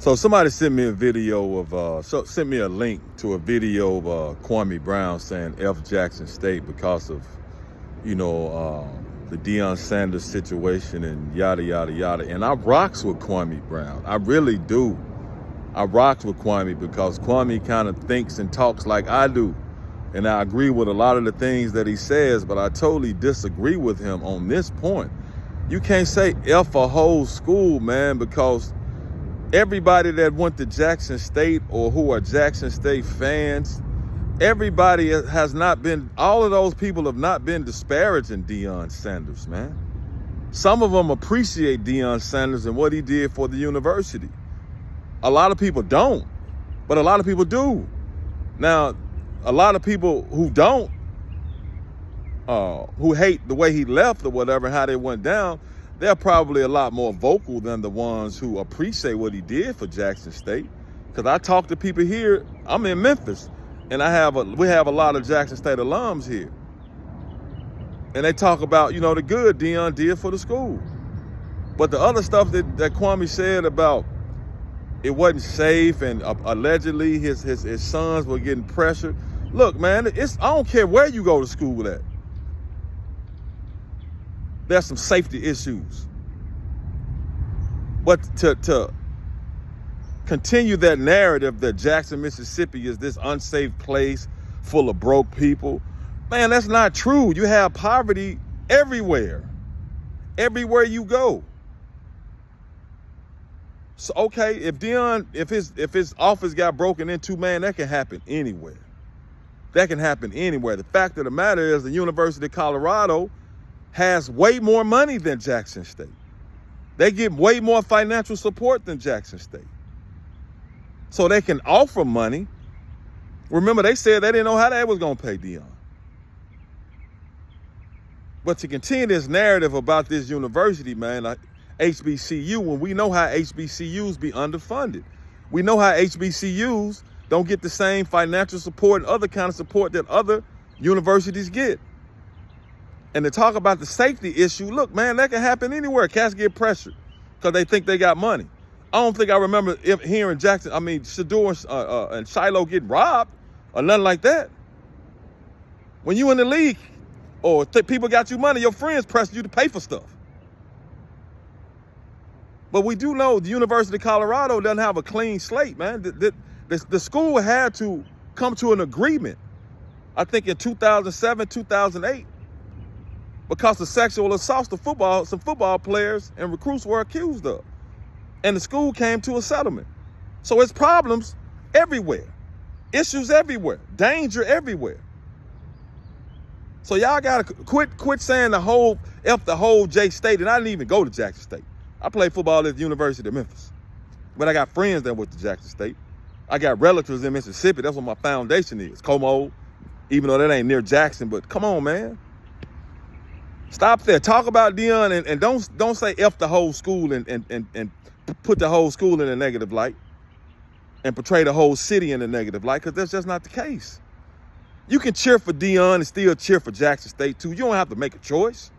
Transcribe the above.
So somebody sent me a video of, sent me a link to a video of Kwame Brown saying F Jackson State because of, the Deion Sanders situation and yada, yada, yada. And I rocks with Kwame Brown. I really do. I rocks with Kwame because Kwame kind of thinks and talks like I do. And I agree with a lot of the things that he says, but I totally disagree with him on this point. You can't say F a whole school, man, because everybody that went to Jackson State or who are Jackson State fans, everybody has not been, all of those people have not been disparaging Deion Sanders, man. Some of them appreciate Deion Sanders and what he did for the university. A lot of people don't, but a lot of people do. Now, a lot of people who don't, who hate the way he left or whatever, how they went down, they're probably a lot more vocal than the ones who appreciate what he did for Jackson State. Because I talk to people here, I'm in Memphis, and we have a lot of Jackson State alums here. And they talk about, the good Deion did for the school. But the other stuff that Kwame said about it wasn't safe and allegedly his sons were getting pressured. Look, man, I don't care where you go to school at. There's some safety issues. But to continue that narrative that Jackson, Mississippi is this unsafe place full of broke people, man, that's not true. You have poverty everywhere you go. So, okay, if his office got broken into, man, that can happen anywhere. That can happen anywhere. The fact of the matter is the University of Colorado has way more money than Jackson State. They get way more financial support than Jackson State. So they can offer money. Remember, they said they didn't know how they was going to pay Deion. But to continue this narrative about this university, man, HBCU, when we know how HBCUs be underfunded. We know how HBCUs don't get the same financial support and other kind of support that other universities get. And to talk about the safety issue, look, man, that can happen anywhere. Cats get pressured because they think they got money. I don't think I remember hearing Shador and Shiloh getting robbed or nothing like that. When you in the league or people got you money, your friends press you to pay for stuff. But we do know the University of Colorado doesn't have a clean slate, man. The school had to come to an agreement, I think in 2007, 2008, because of sexual assaults some football players and recruits were accused of. And the school came to a settlement. So it's problems everywhere, issues everywhere, danger everywhere. So y'all gotta quit saying the whole J State, and I didn't even go to Jackson State. I played football at the University of Memphis, but I got friends that went to Jackson State. I got relatives in Mississippi. That's what my foundation is, Como, even though that ain't near Jackson. But come on, man. Stop there. Talk about Deion and don't say F the whole school and put the whole school in a negative light and portray the whole city in a negative light, because that's just not the case. You can cheer for Deion and still cheer for Jackson State too. You don't have to make a choice.